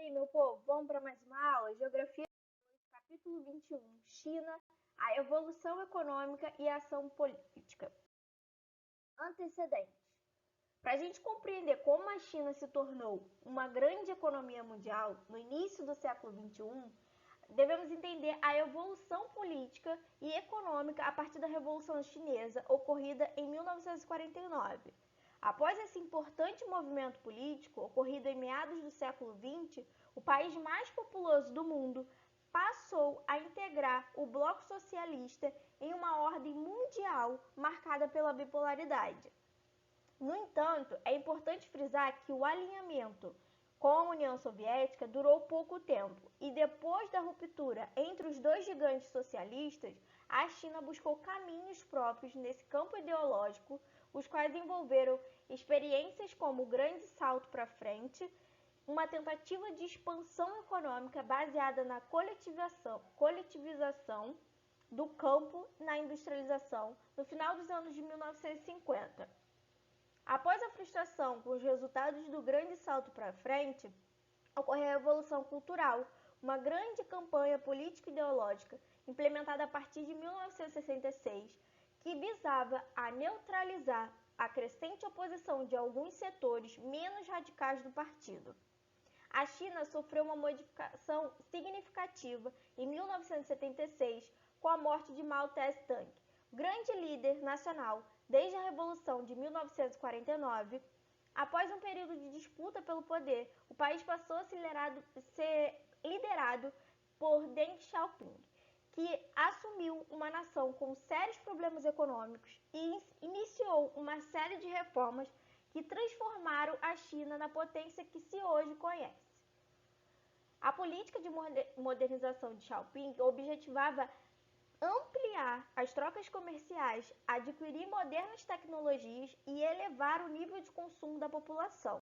aí, meu povo, vamos para mais uma aula? Geografia 2, capítulo 21, China, a evolução econômica e a ação política. Antecedentes. Para a gente compreender como a China se tornou uma grande economia mundial no início do século 21, devemos entender a evolução política e econômica a partir da Revolução Chinesa, ocorrida em 1949. Após esse importante movimento político, ocorrido em meados do século XX, o país mais populoso do mundo passou a integrar o bloco socialista em uma ordem mundial marcada pela bipolaridade. No entanto, é importante frisar que o alinhamento com a União Soviética durou pouco tempo e depois da ruptura entre os dois gigantes socialistas, a China buscou caminhos próprios nesse campo ideológico, os quais envolveram experiências como o Grande Salto para Frente, uma tentativa de expansão econômica baseada na coletivização do campo na industrialização no final dos anos de 1950. Após a frustração com os resultados do Grande Salto para Frente, ocorreu a Revolução Cultural, uma grande campanha político-ideológica implementada a partir de 1966, que visava a neutralizar a crescente oposição de alguns setores menos radicais do partido. A China sofreu uma modificação significativa em 1976 com a morte de Mao Tse-tung, grande líder nacional desde a Revolução de 1949. Após um período de disputa pelo poder, o país passou a ser liderado por Deng Xiaoping, que assumiu uma nação com sérios problemas econômicos e iniciou uma série de reformas que transformaram a China na potência que se hoje conhece. A política de modernização de Xiaoping objetivava ampliar as trocas comerciais, adquirir modernas tecnologias e elevar o nível de consumo da população.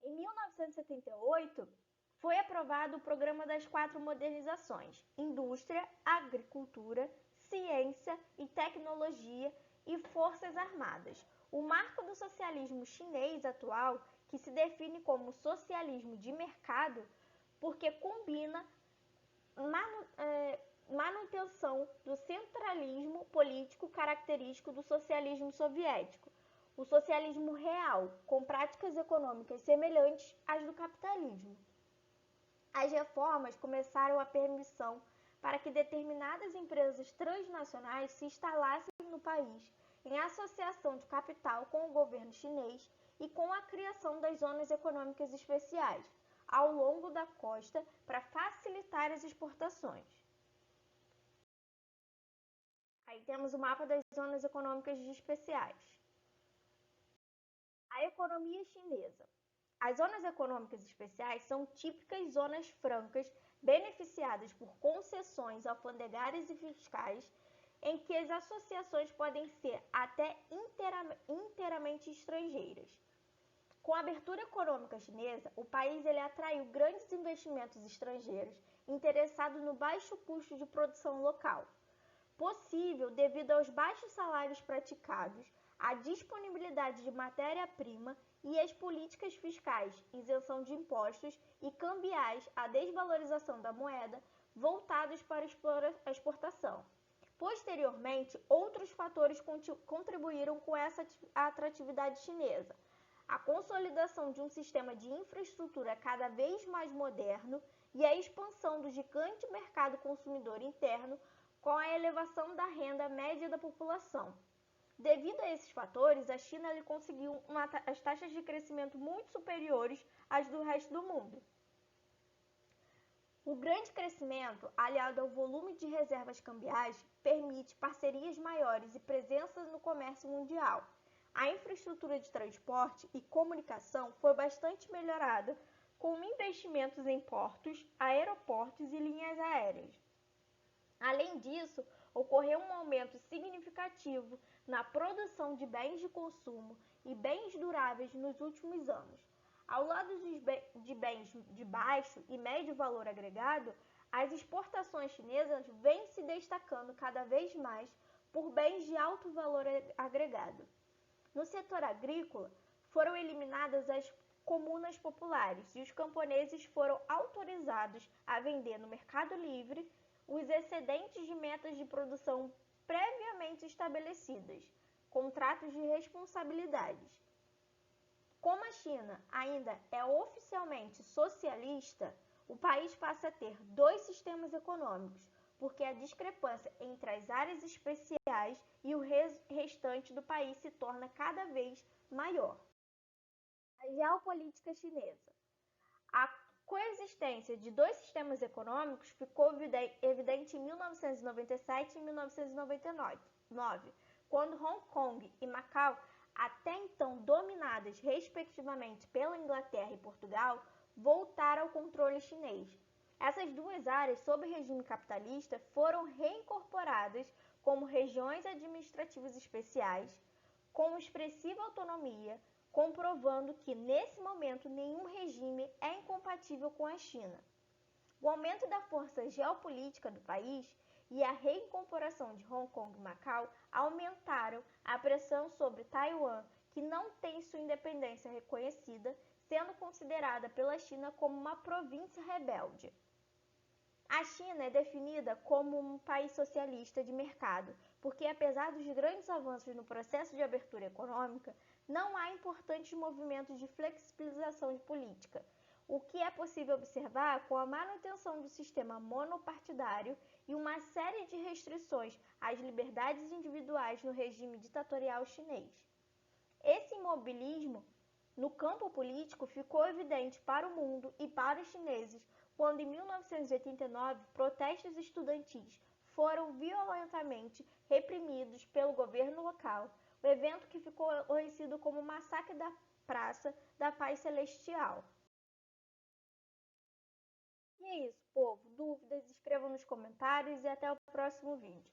Em 1978, foi aprovado o Programa das 4 Modernizações: Indústria, Agricultura, Ciência e Tecnologia e Forças Armadas. O marco do socialismo chinês atual, que se define como socialismo de mercado, porque combina manutenção do centralismo político característico do socialismo soviético, o socialismo real, com práticas econômicas semelhantes às do capitalismo. As reformas começaram a permissão para que determinadas empresas transnacionais se instalassem no país, em associação de capital com o governo chinês e com a criação das zonas econômicas especiais ao longo da costa para facilitar as exportações. Aí temos o mapa das zonas econômicas especiais. A economia chinesa. As zonas econômicas especiais são típicas zonas francas beneficiadas por concessões alfandegárias e fiscais em que as associações podem ser até inteiramente estrangeiras. Com a abertura econômica chinesa, o país atraiu grandes investimentos estrangeiros interessados no baixo custo de produção local, possível devido aos baixos salários praticados, à disponibilidade de matéria-prima e às políticas fiscais, isenção de impostos e cambiais, à desvalorização da moeda, voltados para a exportação. Posteriormente, outros fatores contribuíram com essa atratividade chinesa: a consolidação de um sistema de infraestrutura cada vez mais moderno e a expansão do gigante mercado consumidor interno com a elevação da renda média da população. Devido a esses fatores, a China conseguiu as taxas de crescimento muito superiores às do resto do mundo. O grande crescimento, aliado ao volume de reservas cambiais, permite parcerias maiores e presença no comércio mundial. A infraestrutura de transporte e comunicação foi bastante melhorada, com investimentos em portos, aeroportos e linhas aéreas. Além disso, ocorreu um aumento significativo na produção de bens de consumo e bens duráveis nos últimos anos. Ao lado de bens de baixo e médio valor agregado, as exportações chinesas vêm se destacando cada vez mais por bens de alto valor agregado. No setor agrícola, foram eliminadas as comunas populares e os camponeses foram autorizados a vender no mercado livre os excedentes de metas de produção previamente estabelecidas, contratos de responsabilidades. Como a China ainda é oficialmente socialista, o país passa a ter dois sistemas econômicos, porque a discrepância entre as áreas especiais e o restante do país se torna cada vez maior. A geopolítica chinesa. A coexistência de dois sistemas econômicos ficou evidente em 1997 e 1999, quando Hong Kong e Macau, até então dominadas respectivamente pela Inglaterra e Portugal, voltaram ao controle chinês. Essas duas áreas, sob regime capitalista, foram reincorporadas como regiões administrativas especiais, com expressiva autonomia, comprovando que, nesse momento, nenhum regime é incompatível com a China. O aumento da força geopolítica do país e a reincorporação de Hong Kong e Macau aumentaram a pressão sobre Taiwan, que não tem sua independência reconhecida, sendo considerada pela China como uma província rebelde. A China é definida como um país socialista de mercado, porque apesar dos grandes avanços no processo de abertura econômica, não há importantes movimentos de flexibilização de política, o que é possível observar com a manutenção do sistema monopartidário e uma série de restrições às liberdades individuais no regime ditatorial chinês. Esse imobilismo no campo político ficou evidente para o mundo e para os chineses quando, em 1989, protestos estudantis foram violentamente reprimidos pelo governo local, o evento que ficou conhecido como Massacre da Praça da Paz Celestial. E é isso, povo. Dúvidas, escrevam nos comentários e até o próximo vídeo.